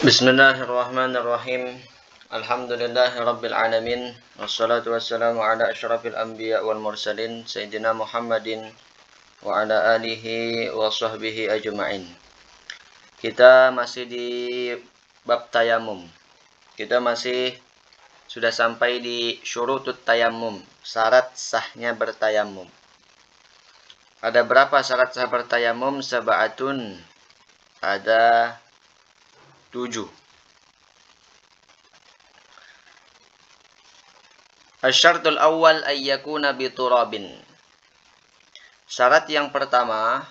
Bismillahirrahmanirrahim. Alhamdulillahirabbil alamin. Wassalatu wassalamu ala asyrafil anbiya wal mursalin sayyidina Muhammadin wa ala alihi wa sahbihi ajma'in. Kita masih di bab tayamum. Kita masih sudah sampai di syurutut tayamum, syarat sahnya bertayamum. Ada berapa syarat sah bertayamum? Sab'atun. Ada 7. Asyartul awal ayyakuna biturabin. Syarat yang pertama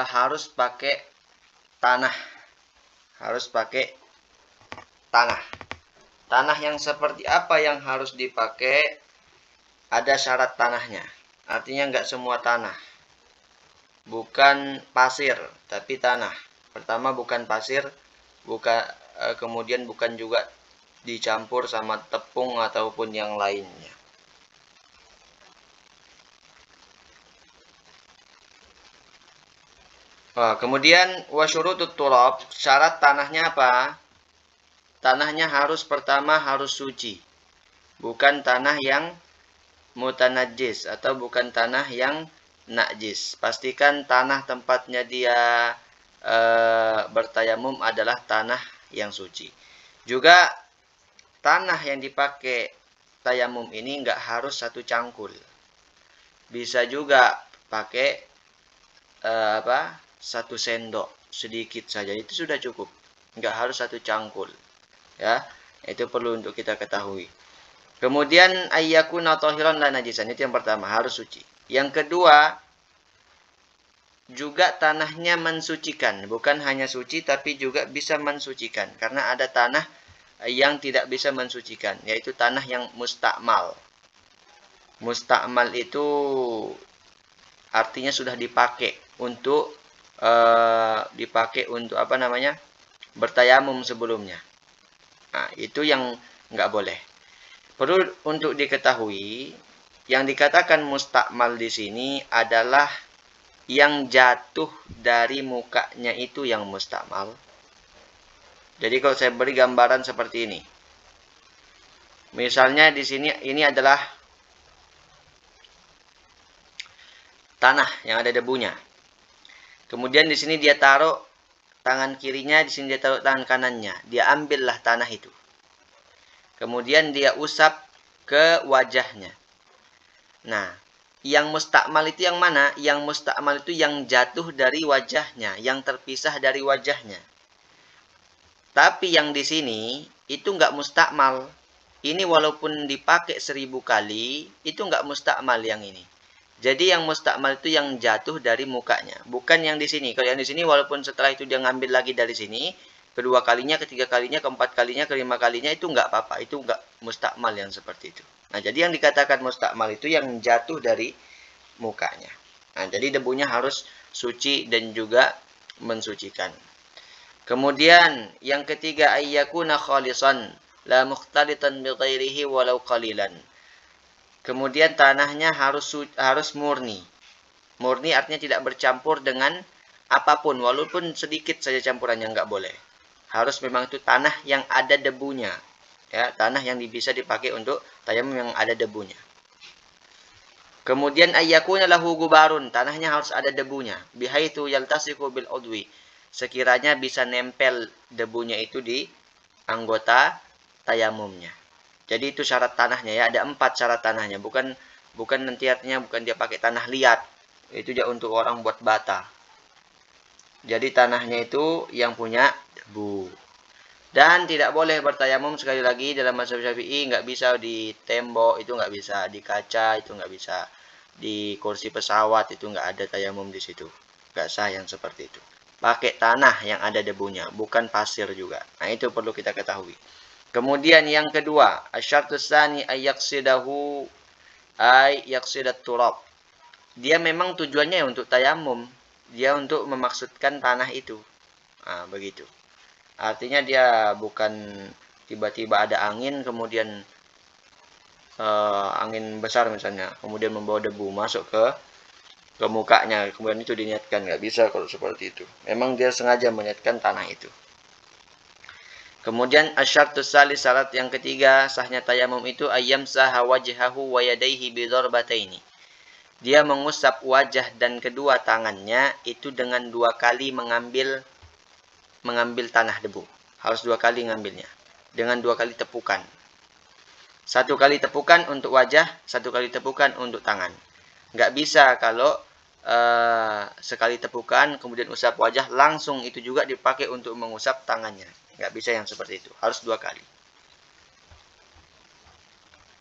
harus pakai tanah. Harus pakai tanah. Tanah yang seperti apa yang harus dipakai? Ada syarat tanahnya. Artinya nggak semua tanah. Bukan pasir, tapi tanah. Pertama bukan pasir, kemudian bukan juga dicampur sama tepung ataupun yang lainnya. Kemudian wasyurutut turab, syarat tanahnya apa? Tanahnya pertama harus suci. Bukan tanah yang mutanajis atau bukan tanah yang najis. Pastikan tanah tempatnya dia bertayamum adalah tanah yang suci. Juga tanah yang dipakai tayamum ini nggak harus satu cangkul. Bisa juga pakai satu sendok sedikit saja, itu sudah cukup. Nggak harus satu cangkul. Ya, itu perlu untuk kita ketahui. Kemudian ayyakuna tahiran la najisan, itu yang pertama, harus suci. Yang kedua, juga tanahnya mensucikan, bukan hanya suci tapi juga bisa mensucikan. Karena ada tanah yang tidak bisa mensucikan, yaitu tanah yang mustakmal. Mustakmal itu artinya sudah dipakai untuk bertayamum sebelumnya. Nah, itu yang nggak boleh. Perlu untuk diketahui, yang dikatakan mustakmal di sini adalah yang jatuh dari mukanya itu yang mustakmal. Jadi kalau saya beri gambaran seperti ini. Misalnya di sini ini adalah tanah yang ada debunya. Kemudian di sini dia taruh tangan kirinya, di sini dia taruh tangan kanannya. Dia ambillah tanah itu. Kemudian dia usap ke wajahnya. Nah, yang mustakmal itu yang mana? Yang mustakmal itu yang jatuh dari wajahnya, yang terpisah dari wajahnya. Tapi yang di sini itu nggak mustakmal. Ini walaupun dipakai 1000 kali, itu nggak mustakmal yang ini. Jadi yang mustakmal itu yang jatuh dari mukanya, bukan yang di sini. Kalau yang di sini walaupun setelah itu dia ngambil lagi dari sini, kedua kalinya, ketiga kalinya, keempat kalinya, kelima kalinya, itu nggak apa-apa. Itu nggak mustakmal yang seperti itu. Nah, jadi yang dikatakan mustakmal itu yang jatuh dari mukanya. Nah, jadi debunya harus suci dan juga mensucikan. Kemudian yang ketiga, ayyakuna khalisan la mukhtalitan bi ghairihi walau qalilan. Kemudian tanahnya harus murni. Murni artinya tidak bercampur dengan apapun, walaupun sedikit saja campurannya, nggak boleh. Harus memang itu tanah yang ada debunya. Ya, tanah yang bisa dipakai untuk tayamum yang ada debunya. Kemudian ayyakuna lahu gubarun, tanahnya harus ada debunya. Bihaitsu yaltasiqu bil udwi, sekiranya bisa nempel debunya itu di anggota tayamumnya. Jadi itu syarat tanahnya ya, ada 4 syarat tanahnya, bukan nanti artinya bukan dia pakai tanah liat. Itu dia untuk orang buat bata. Jadi tanahnya itu yang punya debu. Dan tidak boleh bertayamum, sekali lagi dalam mazhab Syafi'i, nggak bisa di tembok, itu nggak bisa, di kaca itu nggak bisa, di kursi pesawat itu nggak ada tayamum di situ. Nggak sah yang seperti itu. Pakai tanah yang ada debunya, bukan pasir juga. Nah, itu perlu kita ketahui. Kemudian yang kedua, asyartus tsani ayyaqsidahu yaqsidat turab. Dia memang tujuannya untuk tayamum, dia untuk memaksudkan tanah itu. Nah, begitu. Artinya dia bukan tiba-tiba ada angin, kemudian angin besar misalnya, kemudian membawa debu masuk ke ke mukanya, kemudian itu diniatkan. Nggak bisa kalau seperti itu. Memang dia sengaja meniatkan tanah itu. Kemudian asyartus salis, syarat yang ketiga sahnya tayamum itu ayyam saha wajhahu wa yadayhi bidarbataini. Dia mengusap wajah dan kedua tangannya itu dengan 2 kali mengambil tanah debu. Harus 2 kali ngambilnya. Dengan 2 kali tepukan. 1 kali tepukan untuk wajah, 1 kali tepukan untuk tangan. Nggak bisa kalau sekali tepukan kemudian usap wajah langsung itu juga dipakai untuk mengusap tangannya. Nggak bisa yang seperti itu. Harus 2 kali.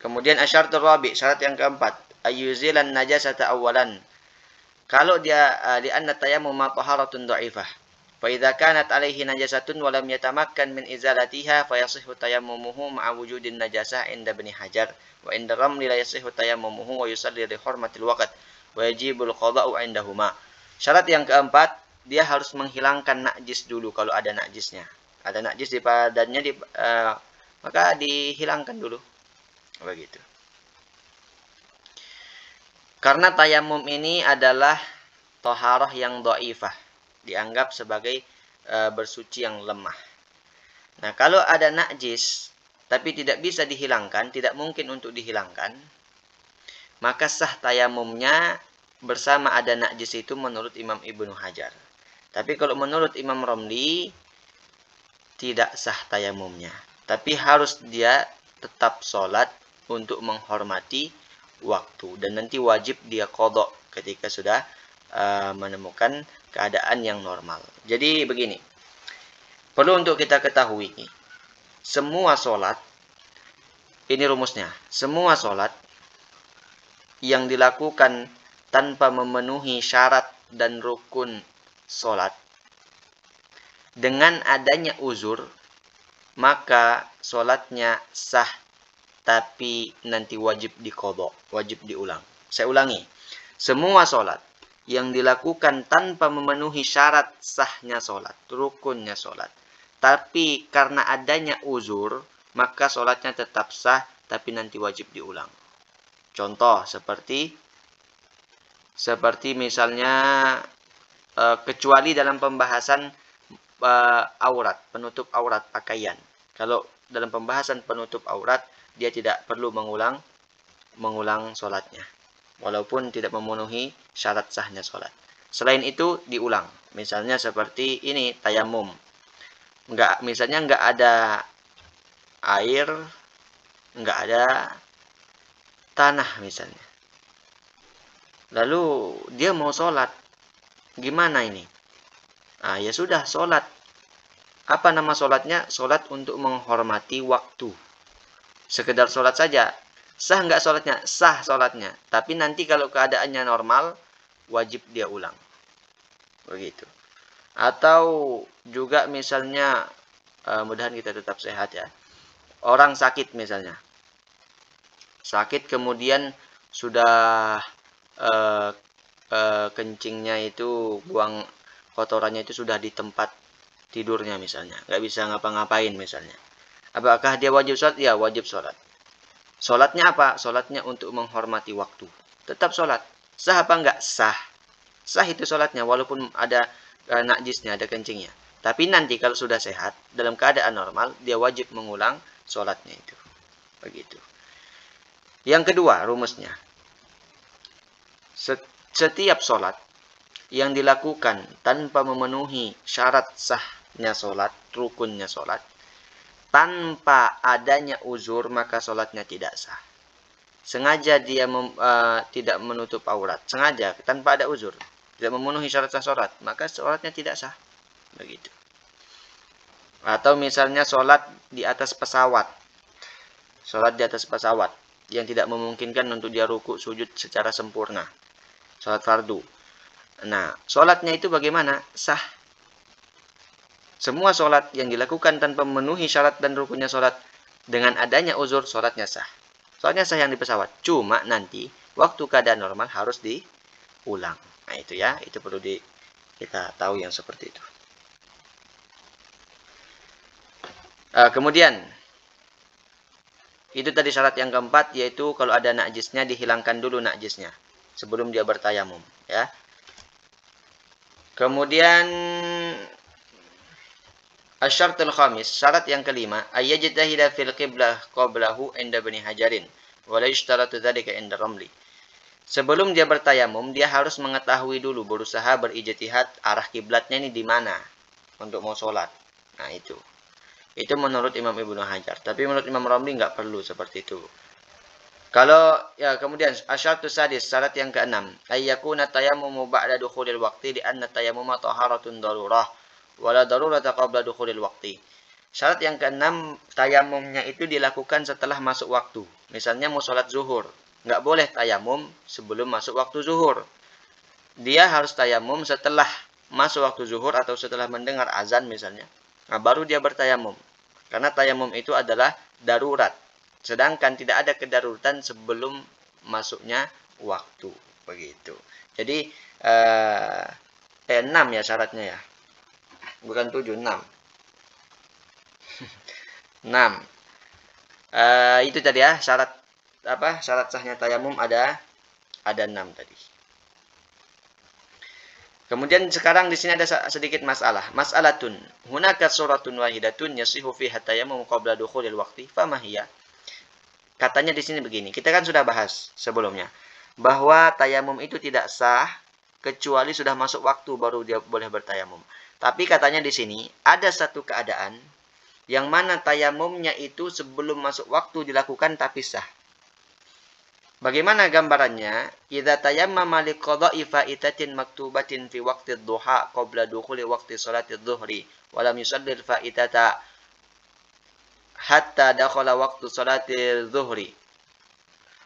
Kemudian asyaratul rabi, syarat yang keempat, ayyuzilan najasata awalan. Kalau dia di anna tayammum taharatun dha'ifah. Fa idza kanat alaihi najasatun wa lam yatamakkan min izalatiha fa yasihhu tayammumuhu ma'a wujudin najasah inda Ibnu Hajar wa inda ramli la yasihhu tayammumuhu wa yusalli li hurmatil waqt wa yajibul qada'u indahuma. Syarat yang keempat, dia harus menghilangkan najis dulu kalau ada najisnya. Ada najis di badannya maka dihilangkan dulu. Begitu. Karena tayamum ini adalah toharah yang dhaifah, dianggap sebagai bersuci yang lemah. Nah, kalau ada najis tapi tidak bisa dihilangkan, tidak mungkin untuk dihilangkan, maka sah tayamumnya bersama ada najis itu menurut Imam Ibnu Hajar. Tapi kalau menurut Imam Romli tidak sah tayamumnya, tapi harus dia tetap sholat untuk menghormati waktu, dan nanti wajib dia qadha ketika sudah menemukan keadaan yang normal. Jadi begini, perlu untuk kita ketahui, semua sholat, ini rumusnya, semua sholat yang dilakukan tanpa memenuhi syarat dan rukun sholat, dengan adanya uzur, maka sholatnya sah, tapi nanti wajib diqadha, wajib diulang. Saya ulangi, semua sholat yang dilakukan tanpa memenuhi syarat sahnya sholat, rukunnya sholat, tapi karena adanya uzur, maka sholatnya tetap sah, tapi nanti wajib diulang. Contoh seperti misalnya kecuali dalam pembahasan aurat, penutup aurat pakaian. Kalau dalam pembahasan penutup aurat, dia tidak perlu mengulang sholatnya, walaupun tidak memenuhi syarat sahnya sholat. Selain itu diulang. Misalnya seperti ini, tayamum. Misalnya nggak ada air, nggak ada tanah misalnya. Lalu dia mau sholat, gimana ini? Ya sudah, sholat. Apa nama sholatnya? Sholat untuk menghormati waktu. Sekedar sholat saja. Sah nggak sholatnya? Sah sholatnya. Tapi nanti kalau keadaannya normal, wajib dia ulang. Begitu. Atau juga misalnya, mudahan kita tetap sehat ya. Orang sakit misalnya. Sakit kemudian sudah kencingnya itu, buang kotorannya itu sudah di tempat tidurnya misalnya. Nggak bisa ngapa-ngapain misalnya. Apakah dia wajib sholat? Ya, wajib sholat. Sholatnya apa? Sholatnya untuk menghormati waktu. Tetap sholat. Sah apa enggak? Sah. Sah itu sholatnya, walaupun ada najisnya, ada kencingnya. Tapi nanti kalau sudah sehat, dalam keadaan normal, dia wajib mengulang sholatnya itu. Begitu. Yang kedua, rumusnya. Setiap sholat yang dilakukan tanpa memenuhi syarat sahnya sholat, rukunnya sholat, tanpa adanya uzur, maka sholatnya tidak sah. Sengaja dia tidak menutup aurat, sengaja tanpa ada uzur, tidak memenuhi syarat sah sholat, maka sholatnya tidak sah. Begitu. Atau misalnya sholat di atas pesawat, yang tidak memungkinkan untuk dia ruku sujud secara sempurna, sholat fardu. Nah, sholatnya itu bagaimana? Sah. Semua sholat yang dilakukan tanpa memenuhi syarat dan rukunnya sholat, dengan adanya uzur, sholatnya sah. Sholatnya sah yang di pesawat. Cuma nanti, waktu keadaan normal harus diulang. Nah itu ya, itu perlu kita tahu yang seperti itu. Kemudian, itu tadi syarat yang keempat, yaitu kalau ada najisnya, dihilangkan dulu najisnya. sebelum dia bertayamum, ya. Kemudian asyartul khamis, syarat yang kelima, ayyajtahida fil qiblah qablahu inda bani hajarin wa la yushtaratu dzalika inda ramli. Sebelum dia bertayamum, dia harus mengetahui dulu, berusaha berijtihad arah kiblatnya ini di mana untuk mau sholat. Nah, itu menurut Imam Ibnu Hajar. Tapi menurut Imam Ramli nggak perlu seperti itu. Kalau ya, kemudian asyartus sadis, syarat yang keenam, ayyakuna tayammumu ba'da dukhulil waqti li anna tayammuma taharatun darurah wa la darurata qabla dukhulil waqti. Syarat yang keenam, tayamumnya itu dilakukan setelah masuk waktu. Misalnya mau sholat zuhur, nggak boleh tayamum sebelum masuk waktu zuhur. Dia harus tayamum setelah masuk waktu zuhur atau setelah mendengar azan misalnya. Nah, baru dia bertayamum. Karena tayamum itu adalah darurat. Sedangkan tidak ada kedaruratan sebelum masuknya waktu. Begitu. Jadi 6 ya syaratnya ya. Bukan 7, 6. 6. Itu tadi ya syarat syarat sahnya tayamum ada 6 tadi. Kemudian sekarang di sini ada sedikit masalah. Mas'alatun. Hunaka suratun wahidatun yasihu fiha tayammum qabla dukhulil waqti. Fama hiya? Katanya di sini begini. Kita kan sudah bahas sebelumnya bahwa tayamum itu tidak sah kecuali sudah masuk waktu baru dia boleh bertayamum. Tapi katanya di sini ada satu keadaan yang mana tayamumnya itu sebelum masuk waktu dilakukan tapi sah. Bagaimana gambarannya? Idza tayammama liqada'i fa'itatin maktubatin fi waqti ad-duha qabla dukhuli waqti salati adh-dhuhri wa lam yusalli al-fa'itata hatta dakhala waqtu salati adh-dhuhri.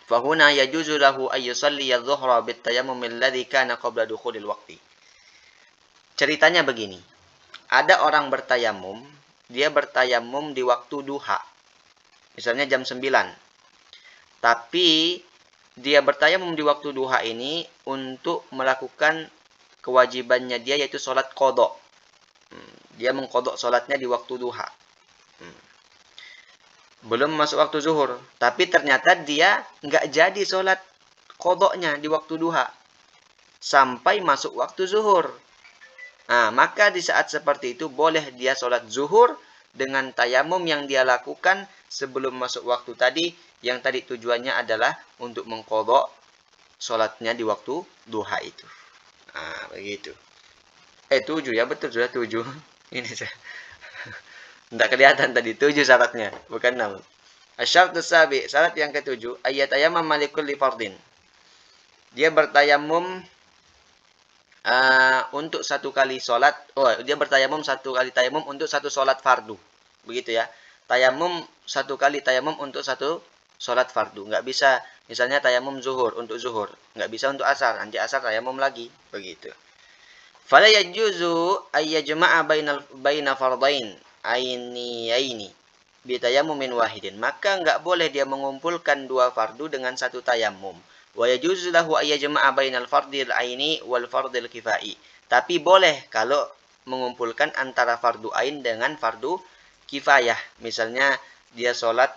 Fa huna yajuzu lahu ay yusalli adh-dhuhra bit-tayammum alladhi kana qabla dukhulil waqti. Ceritanya begini. Ada orang bertayamum, dia bertayamum di waktu duha. Misalnya jam 9. Tapi dia bertayamum di waktu duha ini untuk melakukan kewajibannya dia, yaitu sholat qadha. Dia mengqadha sholatnya di waktu duha. Belum masuk waktu zuhur. Tapi ternyata dia nggak jadi sholat qadhanya di waktu duha sampai masuk waktu zuhur. Nah, maka di saat seperti itu boleh dia sholat zuhur dengan tayamum yang dia lakukan sebelum masuk waktu tadi, yang tadi tujuannya adalah untuk mengqadha sholatnya di waktu duha itu. Nah, begitu. 7 ya, betul, sudah 7. Ini saya. Tidak kelihatan tadi, 7 syaratnya, bukan 6. Asyartus sabi, syarat yang ke-7, ayyatayammam malikul li fardin. Dia bertayamum untuk satu kali sholat. Dia bertayamum satu kali tayamum untuk satu sholat fardu. Begitu ya. Tayamum satu kali tayamum untuk satu sholat fardu. Nggak bisa misalnya tayamum zuhur untuk zuhur. Nggak bisa untuk asar. Nanti asar tayamum lagi. Begitu. Fala yajuzu ayyajma'a baina fardain aini bi tayammumin wahidin. Maka nggak boleh dia mengumpulkan dua fardu dengan satu tayamum. Wa yajuzu lahu ayyajma'a bainal fardil aini wal fardil kifai. Tapi boleh kalau mengumpulkan antara fardu ain dengan fardu kifayah. Misalnya dia sholat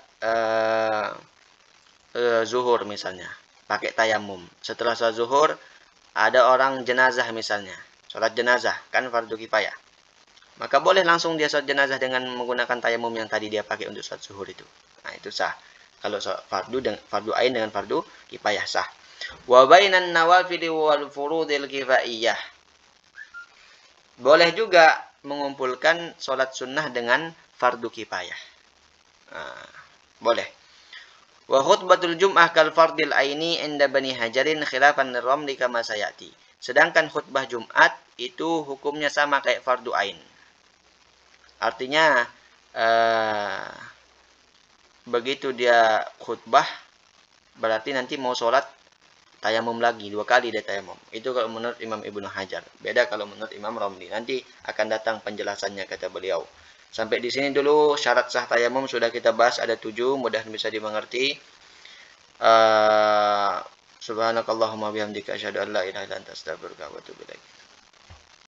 zuhur misalnya, pakai tayamum. Setelah sholat zuhur, ada orang jenazah misalnya, sholat jenazah, kan fardu kifayah. Maka boleh langsung dia sholat jenazah dengan menggunakan tayamum yang tadi dia pakai untuk sholat zuhur itu. Nah, itu sah. Kalau fardu ain dengan fardu kifayah sah. Wa bainan nawafili wal furudil kifaiyah. Boleh juga mengumpulkan sholat sunnah dengan fardu kifayah. Boleh. Wa khutbatul jum'ah kal fardil aini inda bani hajarin khilafan ramli kama sayati. Sedangkan khutbah Jumat itu hukumnya sama kayak fardu ain. Artinya begitu dia khutbah berarti nanti mau sholat tayamum lagi, 2 kali dia tayamum. Itu kalau menurut Imam Ibnu Hajar. Beda kalau menurut Imam Ramli. Nanti akan datang penjelasannya kata beliau. Sampai di sini dulu syarat sah tayamum sudah kita bahas, ada 7, mudah bisa dimengerti. Subhanakallahumma bihamdika asyhadu an la ilaha illa anta astaghfiruka wa atubu ilaik.